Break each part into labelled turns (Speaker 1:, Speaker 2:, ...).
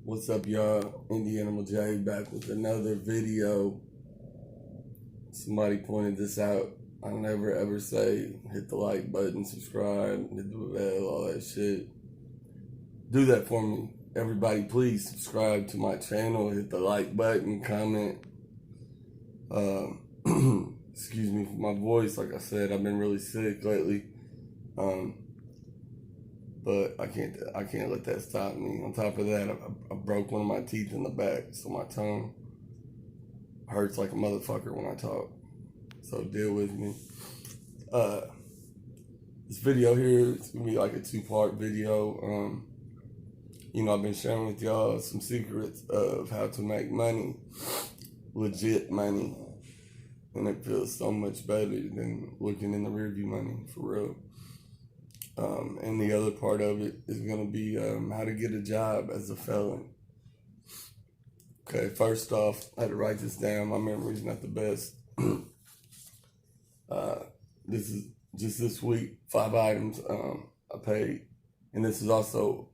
Speaker 1: What's up, y'all? Indie Animal J back with another video. Somebody pointed this out. I never ever say hit the like button, subscribe, hit the bell, all that shit. Do that for me. Everybody, please subscribe to my channel, hit the like button, comment. Excuse me for my voice. Like I said, I've been really sick lately. But I can't let that stop me. On top of that, I broke one of my teeth in the back, so my tongue hurts like a motherfucker when I talk. So deal with me. This video here is gonna be like a 2-part video. I've been sharing with y'all some secrets of how to make money, legit money, and it feels so much better than looking in the rearview money, for real. And the other part of it is going to be how to get a job as a felon. Okay, first off, I had to write this down. My memory's not the best. This is just this week, 5 items I paid. And this is also,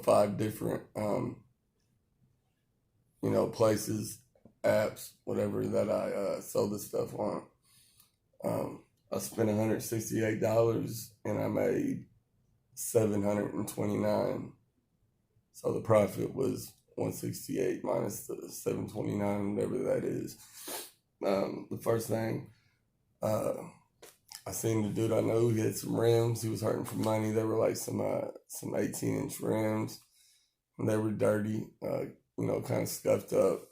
Speaker 1: five different places, apps, whatever that I sold this stuff on. I spent $168 and I made $729. So the profit was 168 minus the 729, whatever that is. The first thing, I seen the dude I know, he had some rims. He was hurting for money. They were like some 18-inch rims, and they were dirty. Kind of scuffed up.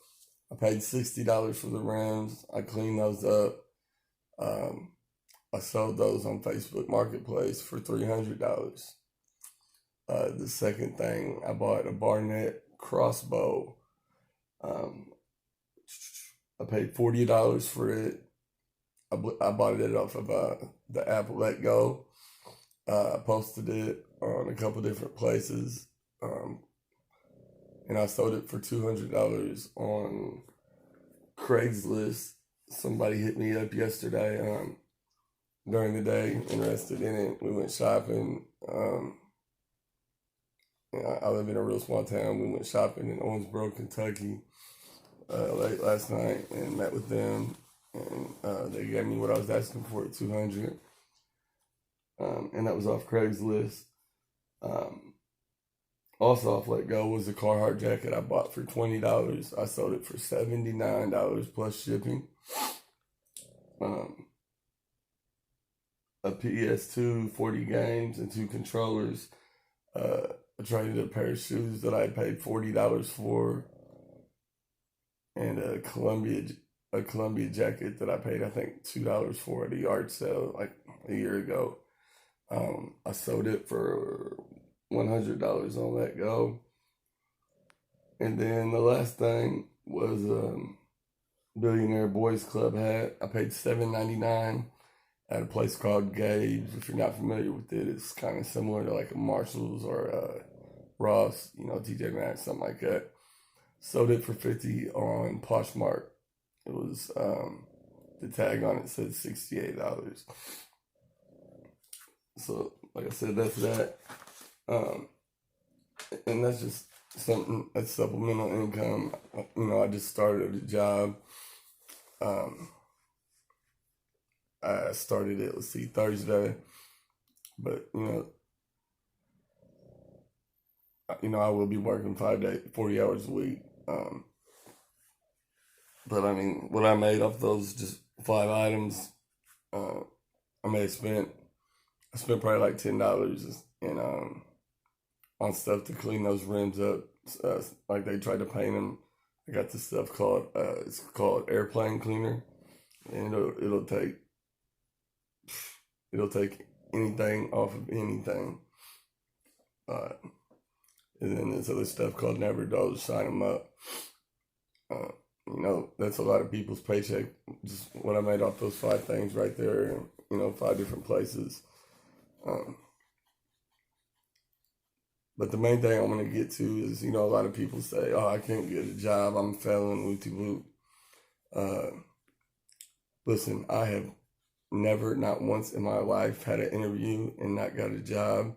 Speaker 1: I paid $60 for the rims. I cleaned those up. I sold those on Facebook Marketplace for $300. The second thing, I bought a Barnett crossbow. I paid $40 for it. I bought it off of the app Let Go. I posted it on a couple different places. And I sold it for $200 on Craigslist. Somebody hit me up yesterday during the day, interested in it. We went shopping. I live in a real small town. We went shopping in Owensboro, Kentucky late last night and met with them. And they gave me what I was asking for at $200. And that was off Craigslist. Also off Let Go was a Carhartt jacket I bought for $20. I sold it for $79 plus shipping. A PS2, 40 games, and 2 controllers. I traded a pair of shoes that I paid $40 for, and a Columbia jacket that I paid, I think, $2 for at a yard sale like a year ago. I sold it for $100 on Let Go. And then the last thing was Billionaire Boys Club hat. I paid $7.99 at a place called Gabe's. If you're not familiar with it, it's kind of similar to like a Marshall's or a Ross, TJ Maxx, something like that. Sold it for $50 on Poshmark. It was, the tag on it said $68. So, like I said, that's that. And that's just something that's supplemental income. I just started a job. I started it, Thursday. But, I will be working 40 hours a week. But I mean, what I made off those just 5 items, I spent probably like $10 and on stuff to clean those rims up. Like they tried to paint them. I got this stuff called it's called airplane cleaner, and it'll take anything off of anything. And then there's other stuff called Never Dull to shine them up. That's a lot of people's paycheck. Just what I made off those 5 things right there. 5 different places. But the main thing I'm going to get to is, a lot of people say, oh, I can't get a job, I'm failing, wooty-woot. Listen, I have never, not once in my life, had an interview and not got a job.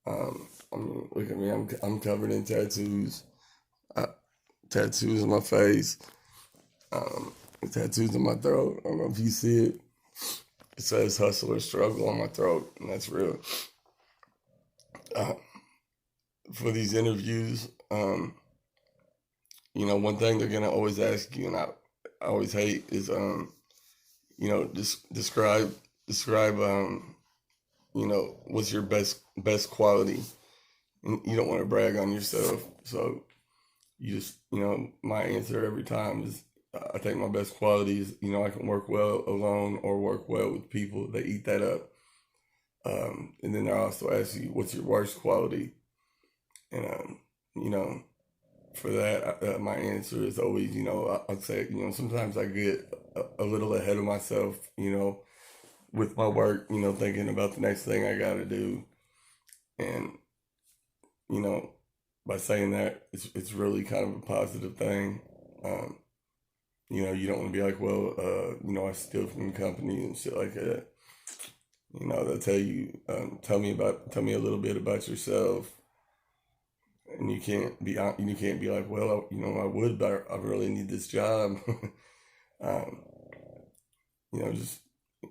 Speaker 1: I mean, look at me. I'm covered in tattoos. Tattoos on my face. Um, Tattoos on my throat. I don't know if you see it. It says "hustle or struggle" on my throat, and that's real. Uh, for these interviews, one thing they're gonna always ask you, and I always hate, is just describe what's your best quality. And you don't want to brag on yourself, so you just my answer every time is, I think my best quality is I can work well alone or work well with people. They eat that up. And then they also ask you, what's your worst quality? And you know for that, my answer is always, I'd say, sometimes I get a little ahead of myself, with my work, thinking about the next thing I got to do. And, you know, by saying that, it's really kind of a positive thing. Um, you don't want to be like, well, I steal from the company and shit like that. They'll tell you, tell me a little bit about yourself. And you can't be like, well, I would, but I really need this job. um, just,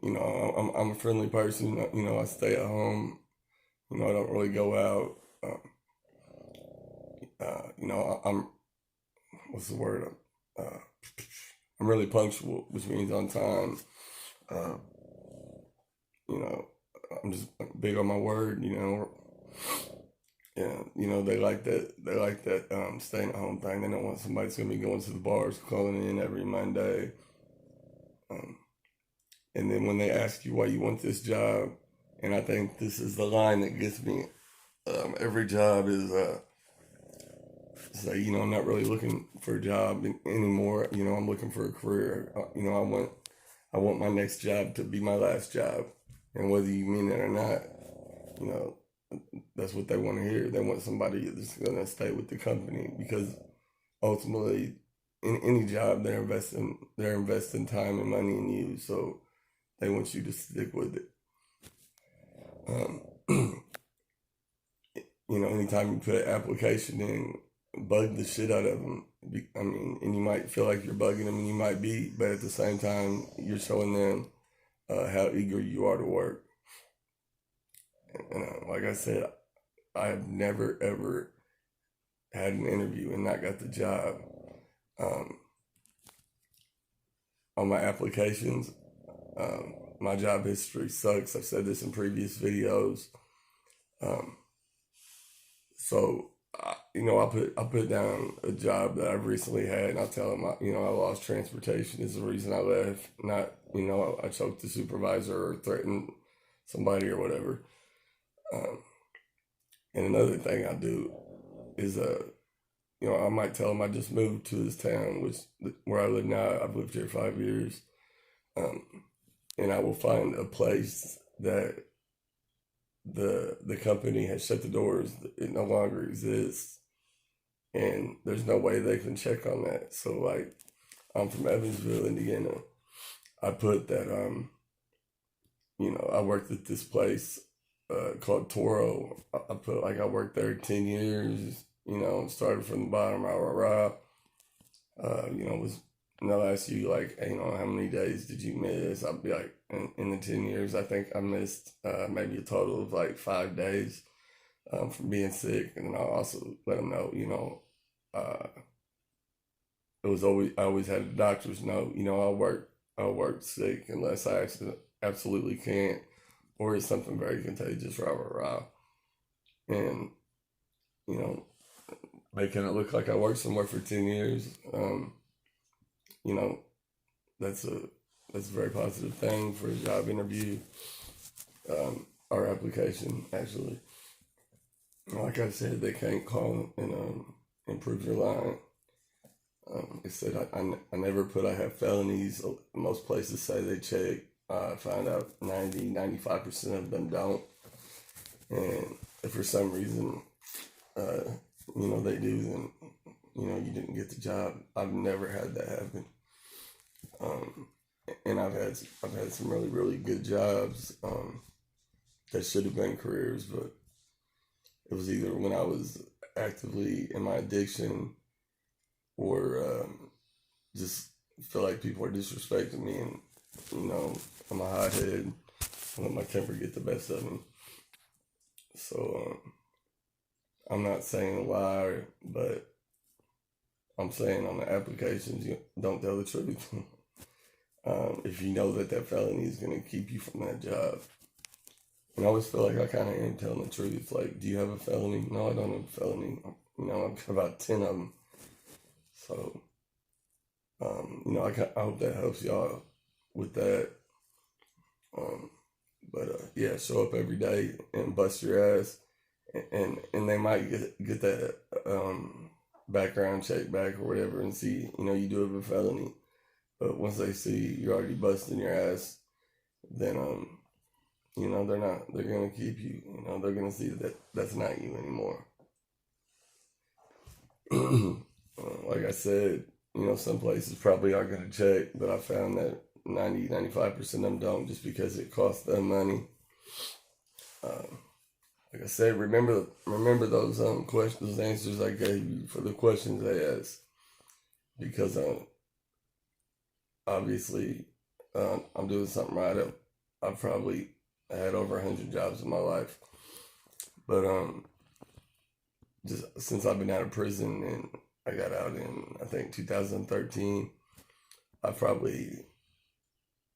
Speaker 1: I'm a friendly person. I stay at home. I don't really go out. I'm, what's the word? Uh, I'm really punctual, which means on time. Uh, you know, I'm just big on my word. Yeah, they like that. They like that staying at home thing. They don't want somebody that's gonna be going to the bars, calling in every Monday. Um, and then when they ask you why you want this job, and I think this is the line that gets me every job is say, I'm not really looking for a job anymore. I'm looking for a career. I want my next job to be my last job, and whether you mean it or not, you know, that's what they want to hear. They want somebody that's gonna stay with the company, because ultimately, in any job, they're investing time and money in you, so they want you to stick with it. Um, anytime you put an application in, bug the shit out of them. I mean, and you might feel like you're bugging them, and you might be, but at the same time, you're showing them how eager you are to work. And like I said, I have never ever had an interview and not got the job. Um, on my applications, my job history sucks. I've said this in previous videos. Um, so I put down a job that I've recently had, and I tell them I lost transportation is the reason I left. Not I choked the supervisor or threatened somebody or whatever. Um, and another thing I do is I might tell them I just moved to this town, where I live now. I've lived here 5 years, um, and I will find a place that the company has shut the doors. It no longer exists, and there's no way they can check on that. So, like, I'm from Evansville, Indiana. I put that I worked at this place called Toro. I put like I worked there 10 years. Started from the bottom, rah rah rah. Was and they'll ask you like, hey, how many days did you miss? I'll be like, in the 10 years, I think I missed maybe a total of like 5 days from being sick, and then I'll also let them know, uh, I always had the doctors know, I'll work sick unless I absolutely can't, or it's something very contagious, rah rah rah, and you know making it look like I worked somewhere for 10 years. You know, that's a very positive thing for a job interview, or application actually. Like I said, they can't call and improve your line. It said I never put I have felonies. Most places say they check. I found out 95% of them don't. And if for some reason, they do, then, you didn't get the job. I've never had that happen. and I've had some really really good jobs that should have been careers, but it was either when I was actively in my addiction or just feel like people are disrespecting me, and I'm a hothead. I let my temper get the best of me. So I'm not saying a lie, but I'm saying on the applications, you don't tell the truth. If you know that felony is going to keep you from that job. And I always feel like I kind of am telling the truth. Like, do you have a felony? No, I don't have a felony. I've got about 10 of them. So, I hope that helps y'all with that. But yeah, show up every day and bust your ass. And they might get that background check back or whatever and see, you do have a felony. But once they see you're already busting your ass, then they're gonna keep you. They're gonna see that that's not you anymore. Like I said, some places probably are gonna check, but I found that 95% of them don't, just because it costs them money. Like I said, remember those questions, answers I gave you for the questions they asked, because obviously I'm doing something right. I've probably had over 100 jobs in my life, but just since I've been out of prison and I got out in, I think, 2013, I probably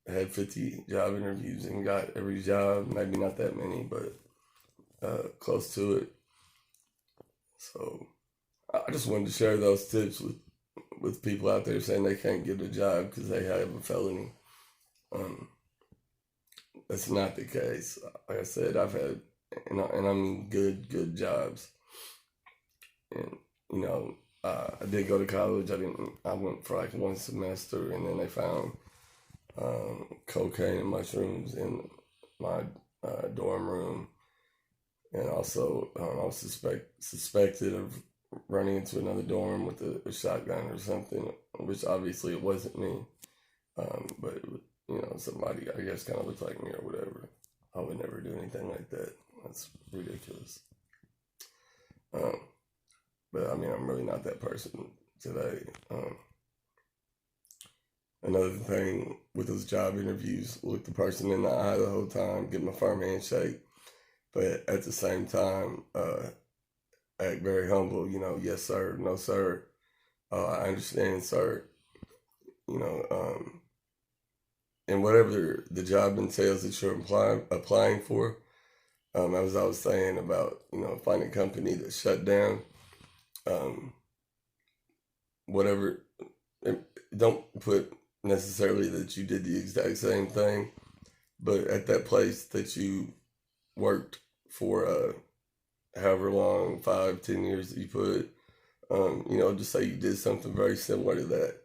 Speaker 1: had 50 job interviews and got every job. Maybe not that many, but close to it. So I just wanted to share those tips with people out there saying they can't get a job because they have a felony. That's not the case. Like I said, I've had, and I mean good jobs. And I did go to college. I went for like one semester, and then they found cocaine and mushrooms in my dorm room, and also I was suspected of running into another dorm with a shotgun or something, which obviously it wasn't me, but somebody I guess kind of looked like me or whatever. I would never do anything like that. That's ridiculous. But I mean, I'm really not that person today. Another thing with those job interviews, look the person in the eye the whole time, give them a firm handshake, but at the same time, act very humble. Yes sir, no sir, I understand, sir. And whatever the job entails that you're applying for, as I was saying about finding a company that shut down, whatever. Don't put necessarily that you did the exact same thing, but at that place that you worked for however long, 5-10 years that you put, just say you did something very similar to that.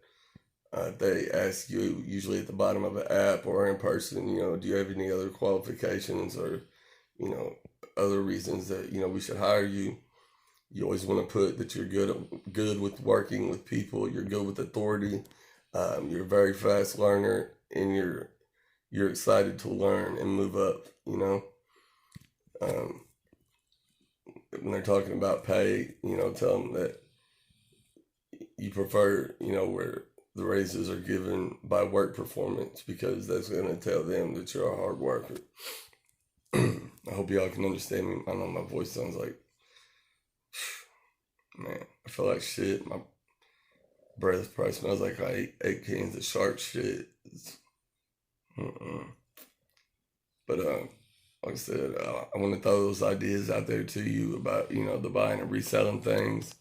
Speaker 1: They ask you, usually at the bottom of an app or in person, do you have any other qualifications or other reasons that we should hire you. You always want to put that you're good with working with people, you're good with authority, you're a very fast learner, and you're excited to learn and move up. When they're talking about pay, tell them that you prefer, where the raises are given by work performance, because that's going to tell them that you're a hard worker. I hope y'all can understand me. I know my voice sounds like, man, I feel like shit. My breath probably smells like I ate cans of shark shit. But like I said, I want to throw those ideas out there to you about the buying and reselling things.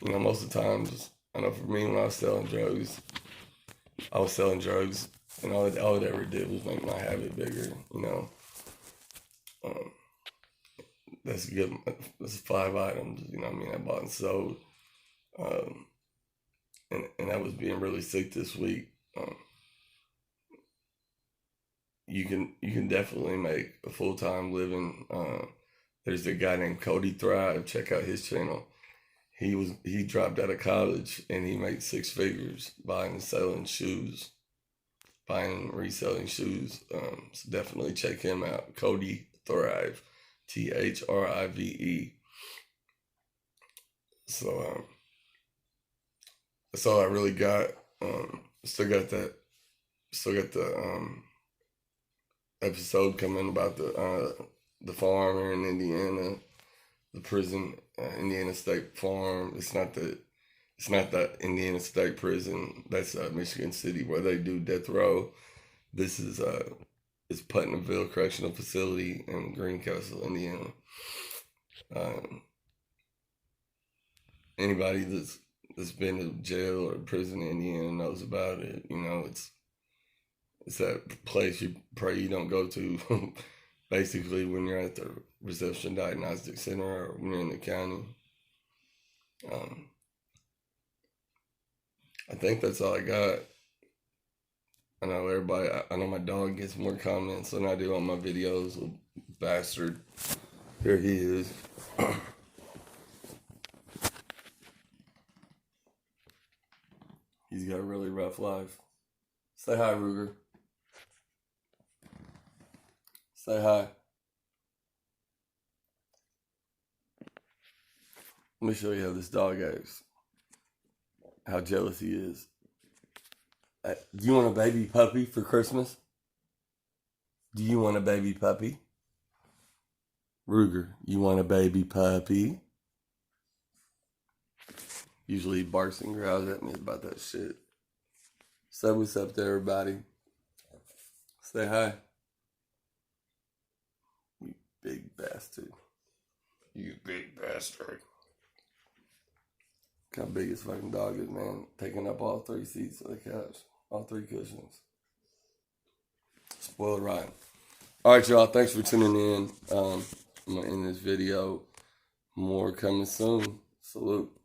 Speaker 1: Most of the times, I know for me, when I was selling drugs, and all it ever did was make my habit bigger. That's good. That's 5 items. I bought and sold, and I was being really sick this week. You can definitely make a full-time living. There's a guy named Cody Thrive. Check out his channel. he dropped out of college and he made six figures buying and selling shoes, buying and reselling shoes. So definitely check him out. Cody Thrive, THRIVE. So that's all I really got. Still got the episode coming about the farm here in Indiana, the prison, Indiana State Farm. It's not the Indiana State Prison. That's Michigan City where they do death row. This is it's Putnamville Correctional Facility in Greencastle, Indiana. Anybody that's been to jail or prison in Indiana knows about it. You know, it's that place you pray you don't go to. Basically, when you're at the Reception Diagnostic Center or when you're in the county. I think that's all I got. I know my dog gets more comments than I do on my videos. Little bastard. Here he is. He's got a really rough life. Say hi, Ruger. Say hi. Let me show you how this dog acts. How jealous he is. Do you want a baby puppy for Christmas? Do you want a baby puppy? Ruger, you want a baby puppy? Usually he barks and growls at me about that shit. Say what's up to everybody. Say hi. You big bastard. You big bastard. Look how big his fucking dog is, man. Taking up all three seats of the couch. All three cushions. Spoiler rotten. Alright, y'all. Thanks for tuning in. I'm going to end this video. More coming soon. Salute.